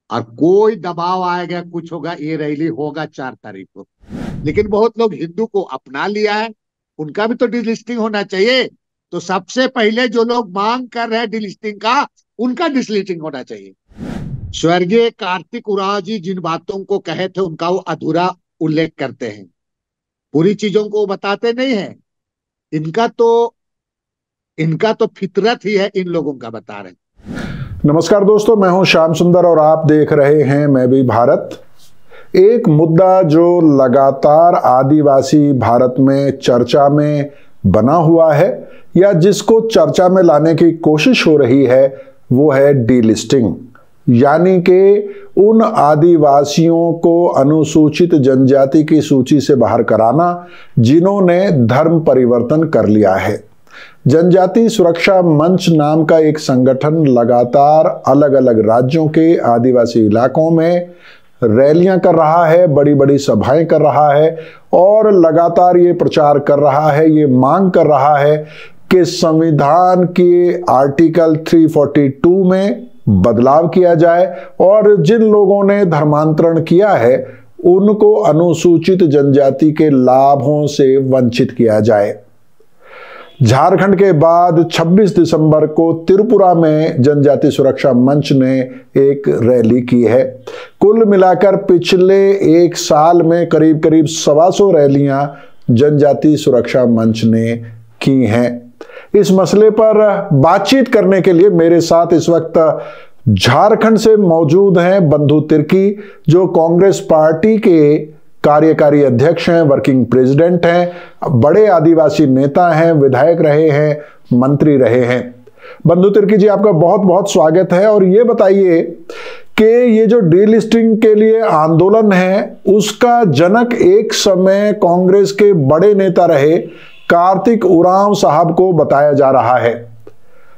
और कोई दबाव आएगा, कुछ होगा, ये रैली होगा 4 तारीख को। लेकिन बहुत लोग हिंदू को अपना लिया है, उनका भी तो डिलिस्टिंग होना चाहिए। तो सबसे पहले जो लोग मांग कर रहे हैं डिलिस्टिंग का, उनका डिसलिस्टिंग होना चाहिए। स्वर्गीय कार्तिक उरांव जी जिन बातों को कहे थे, उनका वो अधूरा उल्लेख करते हैं, पूरी चीजों को वो बताते नहीं है। इनका तो इनका तो फितरत ही है, इन लोगों का बता रहे हैं। नमस्कार दोस्तों, मैं हूं श्याम सुंदर और आप देख रहे हैं मैं भी भारत। एक मुद्दा जो लगातार आदिवासी भारत में चर्चा में बना हुआ है या जिसको चर्चा में लाने की कोशिश हो रही है वो है डीलिस्टिंग, यानी कि उन आदिवासियों को अनुसूचित जनजाति की सूची से बाहर कराना जिन्होंने धर्म परिवर्तन कर लिया है। जनजाति सुरक्षा मंच नाम का एक संगठन लगातार अलग अलग राज्यों के आदिवासी इलाकों में रैलियां कर रहा है, बड़ी बड़ी सभाएं कर रहा है और लगातार ये प्रचार कर रहा है, ये मांग कर रहा है कि संविधान के आर्टिकल 342 में बदलाव किया जाए और जिन लोगों ने धर्मांतरण किया है उनको अनुसूचित जनजाति के लाभों से वंचित किया जाए। झारखंड के बाद 26 दिसंबर को त्रिपुरा में जनजाति सुरक्षा मंच ने एक रैली की है। कुल मिलाकर पिछले एक साल में करीब करीब 125 रैलियां जनजाति सुरक्षा मंच ने की हैं। इस मसले पर बातचीत करने के लिए मेरे साथ इस वक्त झारखंड से मौजूद हैं बंधु तिर्की, जो कांग्रेस पार्टी के कार्यकारी अध्यक्ष हैं, वर्किंग प्रेसिडेंट हैं, बड़े आदिवासी नेता हैं, विधायक रहे हैं, मंत्री रहे हैं। बंधु तिर्की जी, आपका बहुत बहुत स्वागत है। और ये बताइए कि ये जो डीलिस्टिंग के लिए आंदोलन है उसका जनक एक समय कांग्रेस के बड़े नेता रहे कार्तिक उरांव साहब को बताया जा रहा है।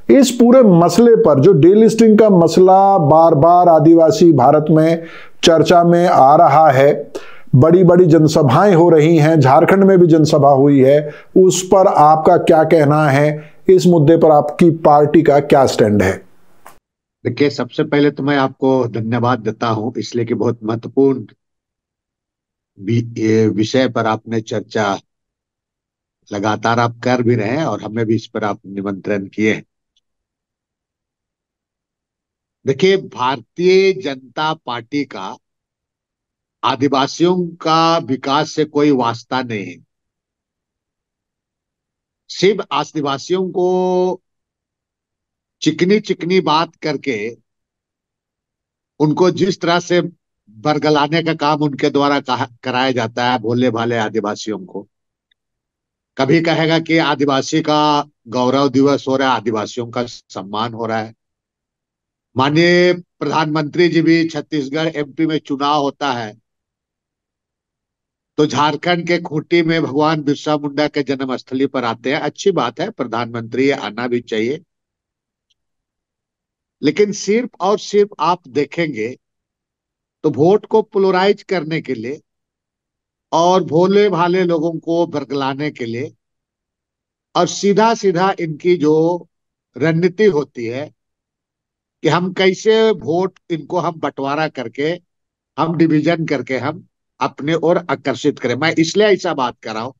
इस पूरे मसले पर, जो डीलिस्टिंग का मसला बार बार आदिवासी भारत में चर्चा में आ रहा है, बड़ी बड़ी जनसभाएं हो रही हैं, झारखंड में भी जनसभा हुई है, उस पर आपका क्या कहना है? इस मुद्दे पर आपकी पार्टी का क्या स्टैंड है? देखिए, सबसे पहले तो मैं आपको धन्यवाद देता हूं, इसलिए कि बहुत महत्वपूर्ण विषय पर आपने चर्चा लगातार आप कर भी रहे हैं और हमें भी इस पर आप निमंत्रण किए हैं। देखिए, भारतीय जनता पार्टी का आदिवासियों का विकास से कोई वास्ता नहीं है। सिर्फ आदिवासियों को चिकनी चिकनी बात करके उनको जिस तरह से बरगलाने का काम उनके द्वारा कराया जाता है, भोले भाले आदिवासियों को। कभी कहेगा कि आदिवासी का गौरव दिवस हो रहा है, आदिवासियों का सम्मान हो रहा है। माननीय प्रधानमंत्री जी भी, छत्तीसगढ़ एमपी में चुनाव होता है तो झारखंड के खूंटी में भगवान बिरसा मुंडा के जन्मस्थली पर आते हैं। अच्छी बात है, प्रधानमंत्री आना भी चाहिए। लेकिन सिर्फ और सिर्फ आप देखेंगे तो वोट को पोलराइज करने के लिए और भोले भाले लोगों को बरगलाने के लिए, और सीधा सीधा इनकी जो रणनीति होती है कि हम कैसे वोट इनको हम बंटवारा करके, हम डिवीजन करके हम अपने ओर आकर्षित करें। मैं इसलिए ऐसा बात कर रहा हूं।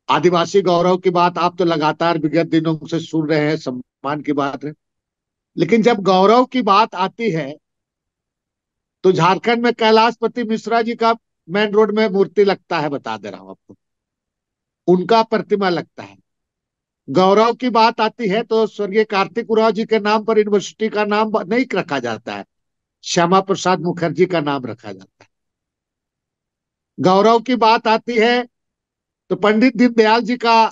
आदिवासी गौरव की बात आप तो लगातार विगत दिनों से सुन रहे हैं, सम्मान की बात है। लेकिन जब गौरव की बात आती है तो झारखंड में कैलाशपति मिश्रा जी का मेन रोड में मूर्ति लगता है, बता दे रहा हूं आपको, उनका प्रतिमा लगता है। गौरव की बात आती है तो स्वर्गीय कार्तिक उरांव जी के नाम पर यूनिवर्सिटी का नाम नहीं रखा जाता है, श्यामा प्रसाद मुखर्जी का नाम रखा जाता है। गौरव की बात आती है तो पंडित दीनदयाल जी का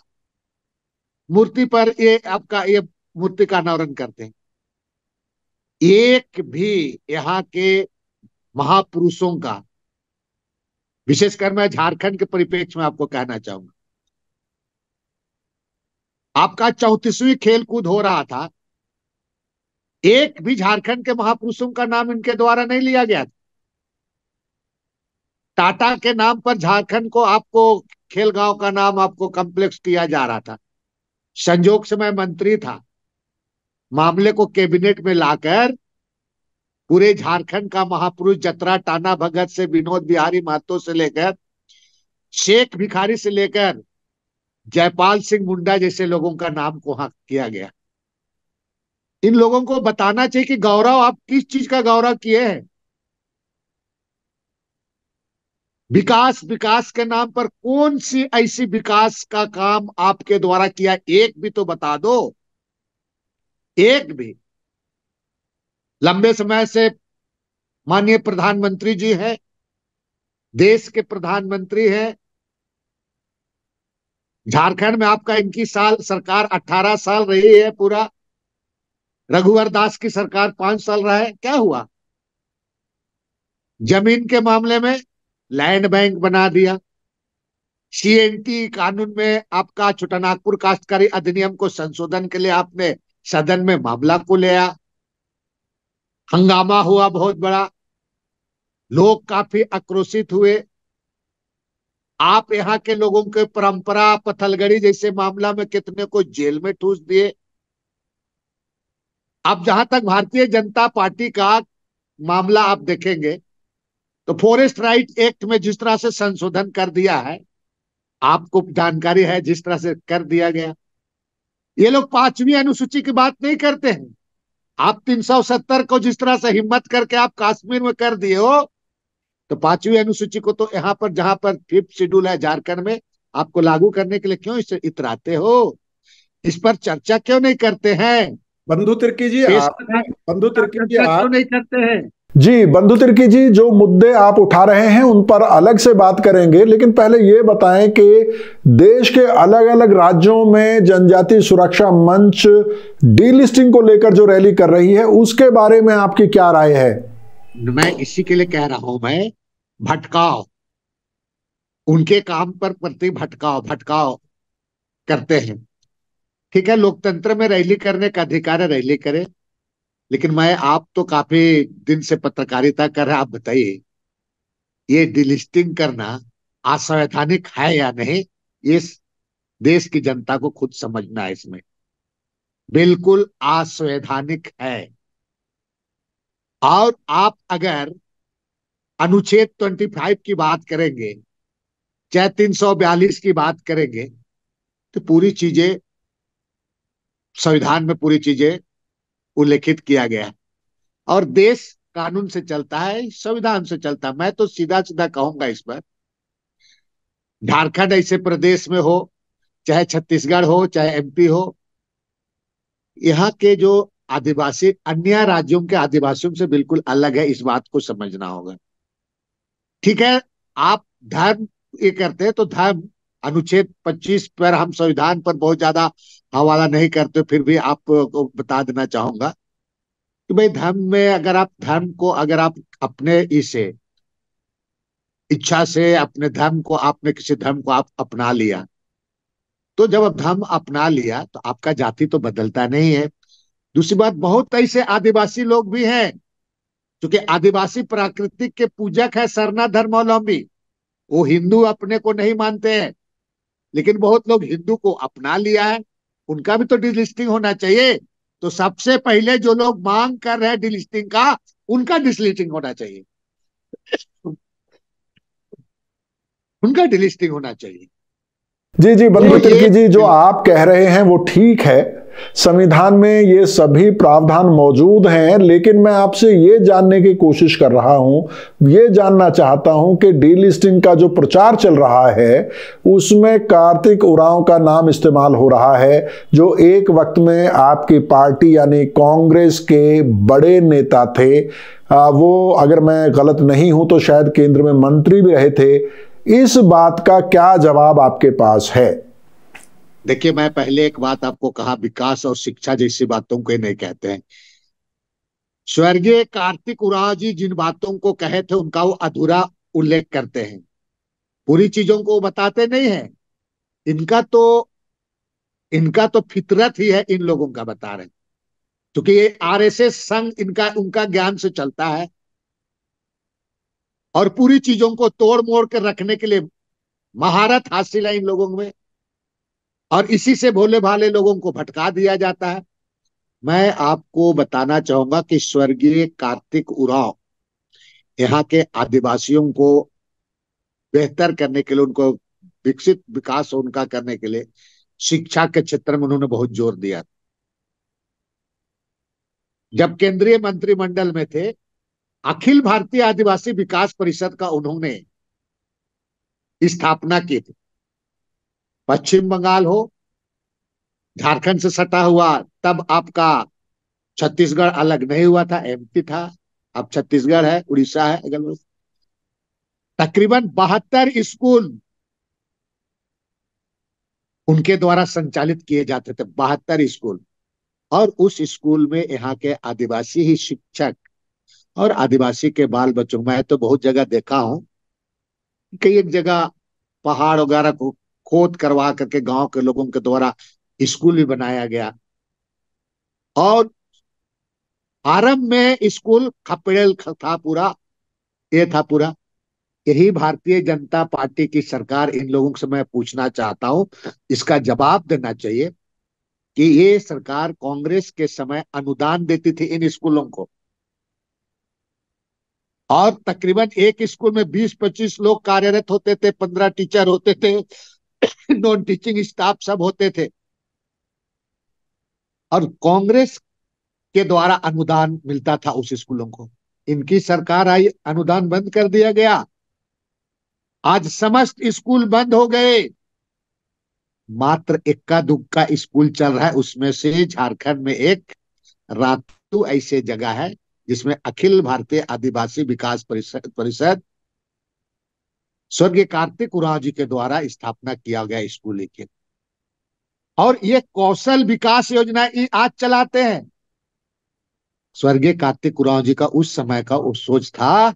मूर्ति पर ये आपका ये मूर्ति का अनावरण करते हैं। एक भी यहाँ के महापुरुषों का, विशेषकर मैं झारखंड के परिप्रेक्ष्य में आपको कहना चाहूंगा, आपका 34वीं खेल कूद हो रहा था, एक भी झारखंड के महापुरुषों का नाम इनके द्वारा नहीं लिया गया था। टाटा के नाम पर झारखंड को आपको खेल गांव का नाम आपको कॉम्प्लेक्स किया जा रहा था। संजोग से मैं मंत्री था, मामले को कैबिनेट में लाकर पूरे झारखंड का महापुरुष जतरा टाना भगत से विनोद बिहारी महतो से लेकर शेख भिखारी से लेकर जयपाल सिंह मुंडा जैसे लोगों का नाम को वहां किया गया। इन लोगों को बताना चाहिए कि गौरव आप किस चीज का गौरव किए हैं। विकास विकास के नाम पर कौन सी ऐसी विकास का काम आपके द्वारा किया, एक भी तो बता दो, एक भी। लंबे समय से माननीय प्रधानमंत्री जी हैं, देश के प्रधानमंत्री हैं। झारखंड में आपका इनकी साल सरकार 18 साल रही है पूरा। रघुवर दास की सरकार 5 साल रहा है, क्या हुआ? जमीन के मामले में लैंड बैंक बना दिया। सीएनटी कानून में आपका छोटानागपुर काश्तकारी अधिनियम को संशोधन के लिए आपने सदन में मामला को ले आया। हंगामा हुआ बहुत बड़ा, लोग काफी आक्रोशित हुए। आप यहाँ के लोगों के परंपरा पथलगड़ी जैसे मामला में कितने को जेल में ठूस दिए। अब जहां तक भारतीय जनता पार्टी का मामला आप देखेंगे तो फॉरेस्ट राइट एक्ट में जिस तरह से संशोधन कर दिया है, आपको जानकारी है जिस तरह से कर दिया गया। ये लोग 5वीं अनुसूची की बात नहीं करते हैं। आप 370 को जिस तरह से हिम्मत करके आप कश्मीर में कर दिए हो, तो 5वीं अनुसूची को तो यहाँ पर जहां पर 5th शेड्यूल है झारखंड में, आपको लागू करने के लिए क्यों इसे इतराते हो? इस पर चर्चा क्यों नहीं करते हैं? बंधु तिर्की जी पेश आपने बंधु तिर्की जी चर्चा क्यों आप नहीं करते हैं? जी बंधु तिर्की जी, जो मुद्दे आप उठा रहे हैं उन पर अलग से बात करेंगे, लेकिन पहले ये बताएं कि देश के अलग अलग राज्यों में जनजाति सुरक्षा मंच डीलिस्टिंग को लेकर जो रैली कर रही है उसके बारे में आपकी क्या राय है? मैं इसी के लिए कह रहा हूं, मैं भटकाव, उनके काम पर प्रति भटकाव भटकाव करते हैं। ठीक है, लोकतंत्र में रैली करने का अधिकार है, रैली करे। लेकिन मैं, आप तो काफी दिन से पत्रकारिता कर रहे हैं, आप बताइए ये डिलिस्टिंग करना असंवैधानिक है या नहीं? ये देश की जनता को खुद समझना है। इसमें बिल्कुल असंवैधानिक है। और आप अगर अनुच्छेद 25 की बात करेंगे, चाहे 342 की बात करेंगे, तो पूरी चीजें संविधान में पूरी चीजें उल्लेखित किया गया है। और देश कानून से चलता है, संविधान से चलता है। मैं तो सीधा सीधा कहूंगा इस पर, झारखंड ऐसे प्रदेश में हो, चाहे छत्तीसगढ़ हो, चाहे एमपी हो, यहाँ के जो आदिवासी अन्य राज्यों के आदिवासियों से बिल्कुल अलग है। इस बात को समझना होगा। ठीक है, आप धर्म ये करते हैं तो धर्म अनुच्छेद 25 पर हम संविधान पर बहुत ज्यादा हवाला नहीं करते, फिर भी आपको बता देना चाहूंगा कि भाई धर्म में अगर आप धर्म को, अगर आप अपने इसे इच्छा से अपने धर्म को, आपने किसी धर्म को आप अपना लिया, तो जब आप धर्म अपना लिया तो आपका जाति तो बदलता नहीं है। दूसरी बात, बहुत ऐसे आदिवासी लोग भी हैं जो कि आदिवासी प्राकृतिक के पूजक है, सरना धर्मावलंबी। वो हिंदू अपने को नहीं मानते हैं, लेकिन बहुत लोग हिंदू को अपना लिया है। उनका भी तो डिलिस्टिंग होना चाहिए। तो सबसे पहले जो लोग मांग कर रहे हैं डिलिस्टिंग का, उनका डिलिस्टिंग होना चाहिए, उनका डिलिस्टिंग होना चाहिए। जी जी बंधु तो तिर्की ये जी, जो आप कह रहे हैं वो ठीक है, संविधान में ये सभी प्रावधान मौजूद हैं, लेकिन मैं आपसे ये जानने की कोशिश कर रहा हूं, ये जानना चाहता हूं कि डीलिस्टिंग का जो प्रचार चल रहा है उसमें कार्तिक उरांव का नाम इस्तेमाल हो रहा है, जो एक वक्त में आपकी पार्टी यानी कांग्रेस के बड़े नेता थे। वो, अगर मैं गलत नहीं हूं तो शायद केंद्र में मंत्री भी रहे थे। इस बात का क्या जवाब आपके पास है? देखिए, मैं पहले एक बात आपको कहा, विकास और शिक्षा जैसी बातों को नहीं कहते हैं। स्वर्गीय कार्तिक उरांव जी जिन बातों को कहे थे उनका वो अधूरा उल्लेख करते हैं, पूरी चीजों को बताते नहीं है। इनका तो इनका तो फितरत ही है, इन लोगों का बता रहे हैं। क्योंकि ये आरएसएस संघ इनका उनका ज्ञान से चलता है, और पूरी चीजों को तोड़ मोड़ कर रखने के लिए महारत हासिल है इन लोगों में। और इसी से भोले भाले लोगों को भटका दिया जाता है। मैं आपको बताना चाहूंगा कि स्वर्गीय कार्तिक उरांव यहाँ के आदिवासियों को बेहतर करने के लिए, उनको विकसित विकास उनका करने के लिए शिक्षा के क्षेत्र में उन्होंने बहुत जोर दिया। जब केंद्रीय मंत्रिमंडल में थे, अखिल भारतीय आदिवासी विकास परिषद का उन्होंने स्थापना की थी। पश्चिम बंगाल हो, झारखंड से सटा हुआ, तब आपका छत्तीसगढ़ अलग नहीं हुआ था, एमपी था। अब छत्तीसगढ़ है, उड़ीसा है, अगल बगल तकरीबन 72 स्कूल उनके द्वारा संचालित किए जाते थे, 72 स्कूल। और उस स्कूल में यहाँ के आदिवासी ही शिक्षक और आदिवासी के बाल बच्चों, मैं तो बहुत जगह देखा हूं, कई एक जगह पहाड़ वगैरह को खोद करवा करके गांव के लोगों के द्वारा स्कूल भी बनाया गया। और आरंभ में स्कूल खपड़ेल था पूरा, ये था पूरा। यही भारतीय जनता पार्टी की सरकार, इन लोगों से मैं पूछना चाहता हूं, इसका जवाब देना चाहिए कि ये सरकार कांग्रेस के समय अनुदान देती थी इन स्कूलों को, और तकरीबन एक स्कूल में 20-25 लोग कार्यरत होते थे, 15 टीचर होते थे, नॉन टीचिंग स्टाफ सब होते थे, और कांग्रेस के द्वारा अनुदान मिलता था उस स्कूलों को। इनकी सरकार आई, अनुदान बंद कर दिया गया। आज समस्त स्कूल बंद हो गए, मात्र इक्का दुक्का स्कूल चल रहा है। उसमें से झारखंड में एक रातू ऐसे जगह है जिसमें अखिल भारतीय आदिवासी विकास परिषद स्वर्गीय कार्तिक उरांव जी के द्वारा स्थापना किया गया स्कूल के। और ये कौशल विकास योजना आज चलाते हैं। स्वर्गीय कार्तिक उरांव जी का उस समय का उस सोच था,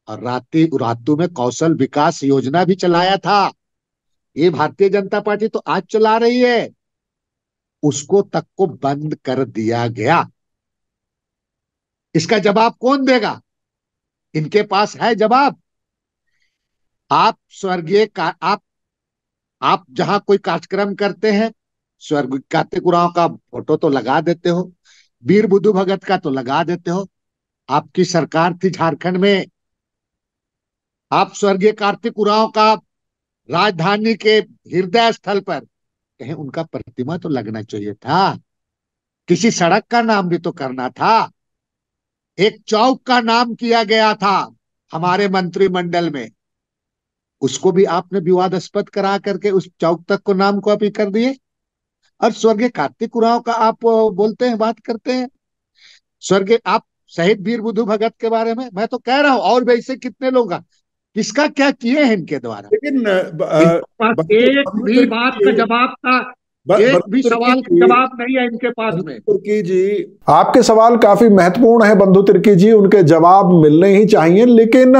और रातू में कौशल विकास योजना भी चलाया था। ये भारतीय जनता पार्टी तो आज चला रही है, उसको तक को बंद कर दिया गया। इसका जवाब कौन देगा? इनके पास है जवाब। आप स्वर्गीय का आप जहां कोई कार्यक्रम करते हैं, स्वर्गीय कार्तिक उरांव का फोटो तो लगा देते हो, वीर बुद्धू भगत का तो लगा देते हो। आपकी सरकार थी झारखंड में, आप स्वर्गीय कार्तिक उरांव का राजधानी के हृदय स्थल पर कहीं उनका प्रतिमा तो लगना चाहिए था। किसी सड़क का नाम भी तो करना था। एक चौक का नाम किया गया था हमारे मंत्रिमंडल में, उसको भी आपने विवादास्पद करा करके उस चौक तक को नाम कॉपी कर दिए। और स्वर्गीय कार्तिक उरांव का आप बोलते हैं, बात करते हैं। स्वर्गीय आप शहीद वीर बुद्धू भगत के बारे में मैं तो कह रहा हूं, और भी ऐसे कितने लोग हैं, किसका क्या किए हैं इनके द्वारा? लेकिन इनके पास एक बंधु भी बात का जवाब का, एक भी बंधु तिर्की सवाल का जी, जवाब नहीं है इनके पास में। तिर्की जी, आपके सवाल काफी महत्वपूर्ण है बंधु तिर्की जी, उनके जवाब मिलने ही चाहिए। लेकिन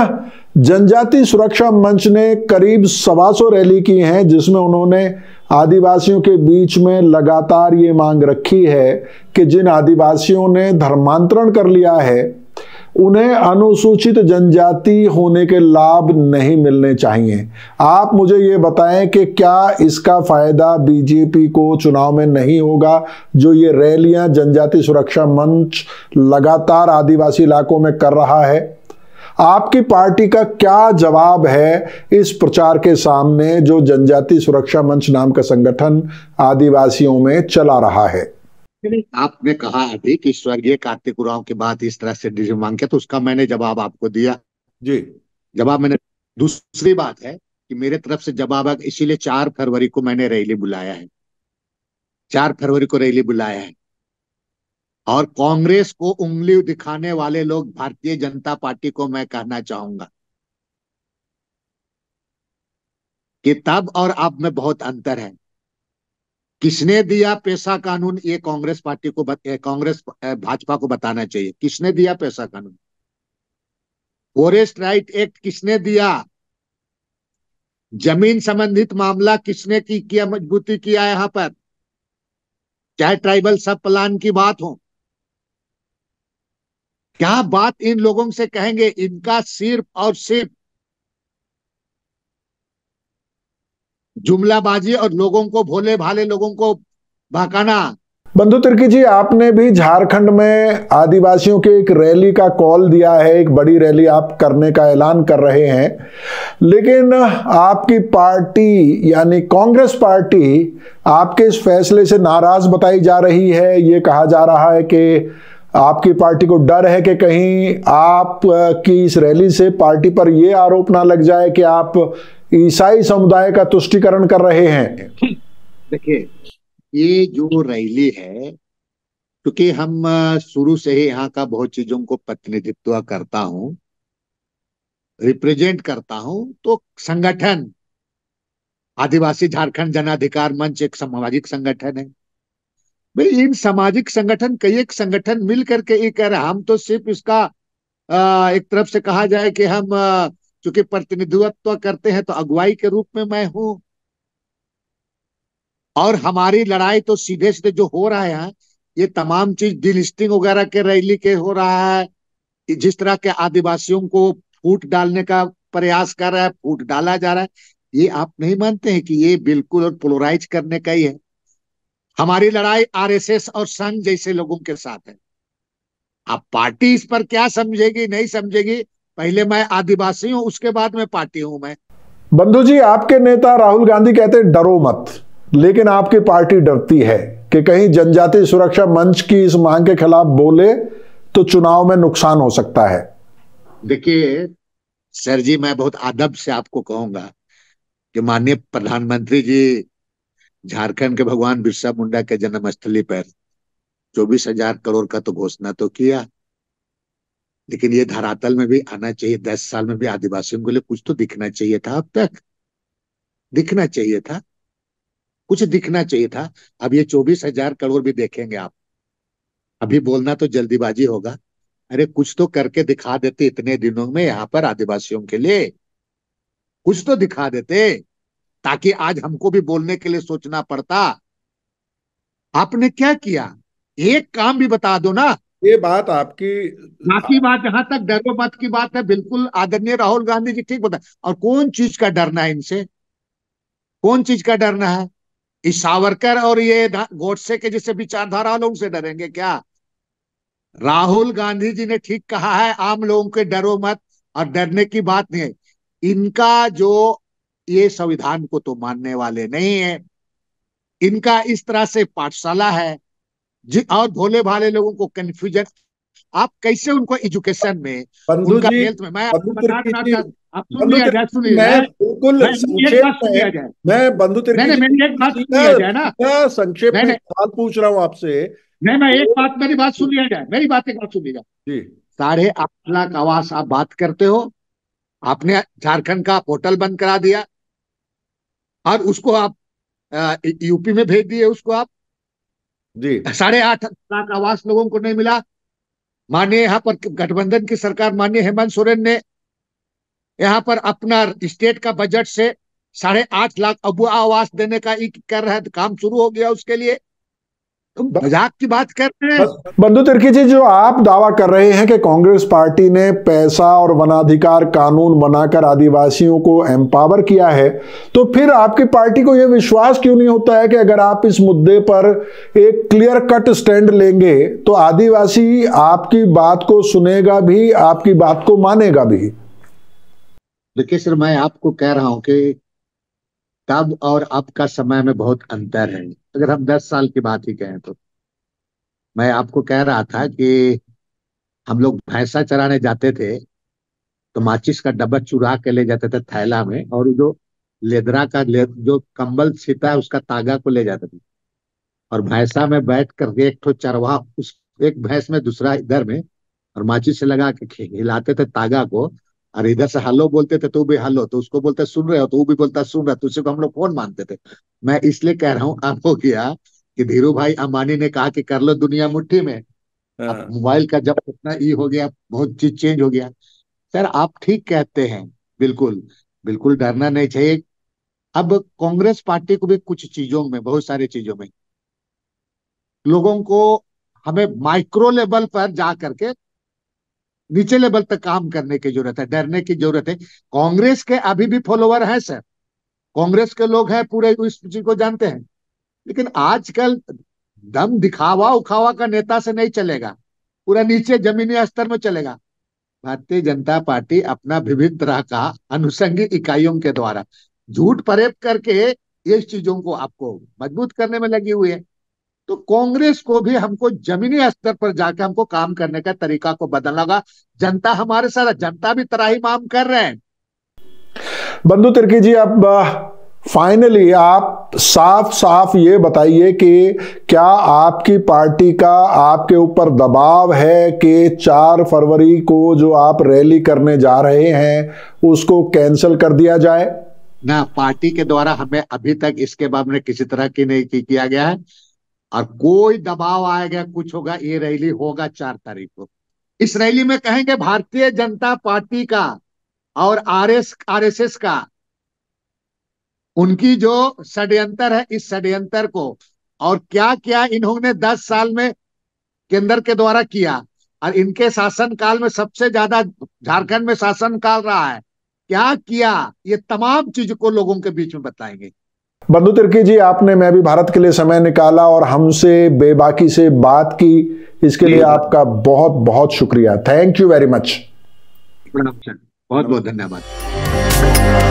जनजाति सुरक्षा मंच ने करीब 125 रैली की हैं, जिसमें उन्होंने आदिवासियों के बीच में लगातार ये मांग रखी है कि जिन आदिवासियों ने धर्मांतरण कर लिया है, उन्हें अनुसूचित जनजाति होने के लाभ नहीं मिलने चाहिए। आप मुझे ये बताएं कि क्या इसका फायदा बीजेपी को चुनाव में नहीं होगा? जो ये रैलियां जनजाति सुरक्षा मंच लगातार आदिवासी इलाकों में कर रहा है, आपकी पार्टी का क्या जवाब है इस प्रचार के सामने जो जनजाति सुरक्षा मंच नाम का संगठन आदिवासियों में चला रहा है? आपने कहा अभी कि स्वर्गीय कार्तिक उरांव की बात इस तरह से डिसीजन मांग के, तो उसका मैंने जवाब आपको दिया जी। जवाब मैंने। दूसरी बात है कि मेरे तरफ से जवाब है, इसीलिए 4 फरवरी को मैंने रैली बुलाया है, 4 फरवरी को रैली बुलाया है। और कांग्रेस को उंगली दिखाने वाले लोग, भारतीय जनता पार्टी को मैं कहना चाहूंगा कि तब और अब में बहुत अंतर है। किसने दिया पैसा कानून, ये कांग्रेस पार्टी को कांग्रेस भाजपा को बताना चाहिए। किसने दिया पैसा कानून? फॉरेस्ट राइट एक्ट किसने दिया? जमीन संबंधित मामला किसने किया, मजबूती किया यहां पर? चाहे ट्राइबल सब प्लान की बात हो, क्या बात इन लोगों से कहेंगे? इनका सिर्फ और सिर्फ जुमलाबाजी और लोगों को, भोले भाले लोगों को बहकाना। बंधु तिर्की जी, आपने भी झारखंड में आदिवासियों के एक रैली का कॉल दिया है, एक बड़ी रैली आप करने का ऐलान कर रहे हैं, लेकिन आपकी पार्टी यानी कांग्रेस पार्टी आपके इस फैसले से नाराज बताई जा रही है। ये कहा जा रहा है कि आपकी पार्टी को डर है कि कहीं आप की इस रैली से पार्टी पर यह आरोप ना लग जाए कि आप ईसाई समुदाय का तुष्टीकरण कर रहे हैं। देखिए, ये जो रैली है, क्योंकि हम शुरू से ही यहाँ का बहुत चीजों को प्रतिनिधित्व करता हूँ, रिप्रेजेंट करता हूँ, तो संगठन आदिवासी झारखंड जन अधिकार मंच एक सामाजिक संगठन है भाई। इन सामाजिक संगठन, कई एक संगठन मिल करके ये कह रहे, हम तो सिर्फ इसका एक तरफ से कहा जाए कि हम चूंकि प्रतिनिधित्व करते हैं तो अगुवाई के रूप में मैं हूं, और हमारी लड़ाई तो सीधे सीधे जो हो रहा है यहाँ, ये तमाम चीज डिलिस्टिंग वगैरह के रैली के हो रहा है, जिस तरह के आदिवासियों को फूट डालने का प्रयास कर रहा है, फूट डाला जा रहा है, ये आप नहीं मानते हैं कि ये बिल्कुल और पोलराइज करने का ही है। हमारी लड़ाई आरएसएस और संघ जैसे लोगों के साथ है। अब पार्टी इस पर क्या समझेगी नहीं समझेगी, पहले मैं आदिवासी हूं, उसके बाद में पार्टी हूं मैं। बंधु जी, आपके नेता राहुल गांधी कहते हैं डरो मत, लेकिन आपकी पार्टी डरती है कि कहीं जनजातीय सुरक्षा मंच की इस मांग के खिलाफ बोले तो चुनाव में नुकसान हो सकता है। देखिए सर जी, मैं बहुत अदब से आपको कहूंगा कि माननीय प्रधानमंत्री जी झारखंड के भगवान बिरसा मुंडा के जन्मस्थली पर 24,000 करोड़ का तो घोषणा तो किया, लेकिन ये धरातल में भी आना चाहिए। 10 साल में भी आदिवासियों के लिए कुछ तो दिखना चाहिए था, अब तक दिखना चाहिए था, कुछ दिखना चाहिए था। अब ये 24,000 करोड़ भी देखेंगे आप, अभी बोलना तो जल्दीबाजी होगा। अरे कुछ तो करके दिखा देते इतने दिनों में यहाँ पर आदिवासियों के लिए, कुछ तो दिखा देते, ताकि आज हमको भी बोलने के लिए सोचना पड़ता। आपने क्या किया, एक काम भी बता दो ना। ये बात आपकी। बाकी बात जहां तक डरो मत की बात है, बिल्कुल आदरणीय राहुल गांधी जी ठीक बता। और कौन चीज का डरना है इनसे, कौन चीज का डरना है? इस सावरकर और ये गोडसे के जैसे विचारधारा वालों से डरेंगे क्या? राहुल गांधी जी ने ठीक कहा है, आम लोगों के डरो मत, और डरने की बात नहीं है। इनका जो ये संविधान को तो मानने वाले नहीं है, इनका इस तरह से पाठशाला है और भोले भाले लोगों को कंफ्यूजन। आप कैसे उनको एजुकेशन में, बंधु उनका जी, हेल्थ में, मैं बंधु आपको तिर्की बताना जी, चाहता, आप सुन बंधु लिया जाए, तिर्की सुन जी, लिया मैं जाए। बिल्कुल मैं एक बात संक्षेप सुन में, लिया जाए। मैं बंधु नहीं तिर्की नहीं, जी मेरी एक बात सुन लिया जाए ना। सीधा संक्षेप में नहीं एक नहीं सवाल पूछ रहा हूं आपसे। नहीं, मैं एक तो बात, मेरी बात सुन लिया जाए, मेरी बात एक बात सुन लिया जाए। जी 8.5 लाख आवास आप बात करते हो, आपने झारखंड का पोर्टल बंद करा दिया, और उसको आप यूपी में भेज दिए, उसको आप जी 8.5 लाख आवास लोगों को नहीं मिला। माननीय यहाँ पर गठबंधन की सरकार, माननीय हेमंत सोरेन ने यहाँ पर अपना स्टेट का बजट से 8.5 लाख अब आवास देने का कर रहा है, तो काम शुरू हो गया उसके लिए। तुम मजाक की बात कर रहे हैं? बंधु तिर्की जी, जो आप दावा कर रहे हैं कि कांग्रेस पार्टी ने पैसा और वनाधिकार कानून बनाकर आदिवासियों को एम्पावर किया है, तो फिर आपकी पार्टी को यह विश्वास क्यों नहीं होता है कि अगर आप इस मुद्दे पर एक क्लियर कट स्टैंड लेंगे तो आदिवासी आपकी बात को सुनेगा भी, आपकी बात को मानेगा भी? देखिए सर, मैं आपको कह रहा हूं कि तब और अब का समय में बहुत अंतर है। अगर हम 10 साल की बात ही कहें तो मैं आपको कह रहा था कि हम लोग भैंसा चराने जाते थे, तो माचिस का डब्बा चुरा के ले जाते थे थैला में, और जो लेदरा का जो कंबल सीता है उसका तागा को ले जाते थे, और भैंसा में बैठ कर एक ठो चरवाहा उस एक भैंस में दूसरा इधर में, और माचिस से लगा के हिलाते थे तागा को, और इधर से हेलो बोलते थे तो भी हेलो, तो उसको बोलते सुन रहे हो, तो वो भी बोलता सुन रहा, तो उसी को हम लोग कौन मानते थे। मैं इसलिए कह रहा हूँ, अब हो गया कि धीरू भाई अंबानी ने कहा कि कर लो दुनिया मुट्ठी में। अब हाँ। मोबाइल का जब इतना ई हो गया, बहुत चीज चेंज हो गया। सर आप ठीक कहते हैं, बिल्कुल बिल्कुल डरना नहीं चाहिए। अब कांग्रेस पार्टी को भी कुछ चीजों में, बहुत सारी चीजों में लोगों को, हमें माइक्रो लेवल पर जा करके नीचे लेवल तक काम करने की जरूरत है, डरने की जरूरत है। कांग्रेस के अभी भी फॉलोवर है सर, कांग्रेस के लोग हैं पूरे, इस चीज को जानते हैं। लेकिन आजकल दम दिखावा उखावा का नेता से नहीं चलेगा, पूरा नीचे जमीनी स्तर में चलेगा। भारतीय जनता पार्टी अपना विभिन्न तरह का अनुषंगी इकाइयों के द्वारा झूठ फरेब करके ये चीजों को आपको मजबूत करने में लगी हुई है। तो कांग्रेस को भी हमको जमीनी स्तर पर जाकर हमको काम करने का तरीका को बदलना होगा। जनता हमारे साथ, जनता भी त्राहिमाम कर रहे हैं। बंधु तिर्की जी, अब फाइनली आप साफ साफ ये बताइए कि क्या आपकी पार्टी का आपके ऊपर दबाव है कि 4 फरवरी को जो आप रैली करने जा रहे हैं उसको कैंसिल कर दिया जाए? ना, पार्टी के द्वारा हमें अभी तक इसके बारे में किसी तरह की नहीं किया गया है, और कोई दबाव आएगा कुछ होगा, ये रैली होगा 4 तारीख को। इस रैली में कहेंगे भारतीय जनता पार्टी का और आरएसएस का, उनकी जो षड्यंत्र है, इस षड्यंत्र को, और क्या क्या इन्होंने 10 साल में केंद्र के द्वारा किया, और इनके शासन काल में सबसे ज्यादा झारखंड में शासन काल रहा है, क्या किया, ये तमाम चीज को लोगों के बीच में बताएंगे। बंधु तिर्की जी, आपने मैं भी भारत के लिए समय निकाला और हमसे बेबाकी से बात की, इसके लिए आपका बहुत बहुत शुक्रिया। Thank you very much. बहुत बहुत धन्यवाद।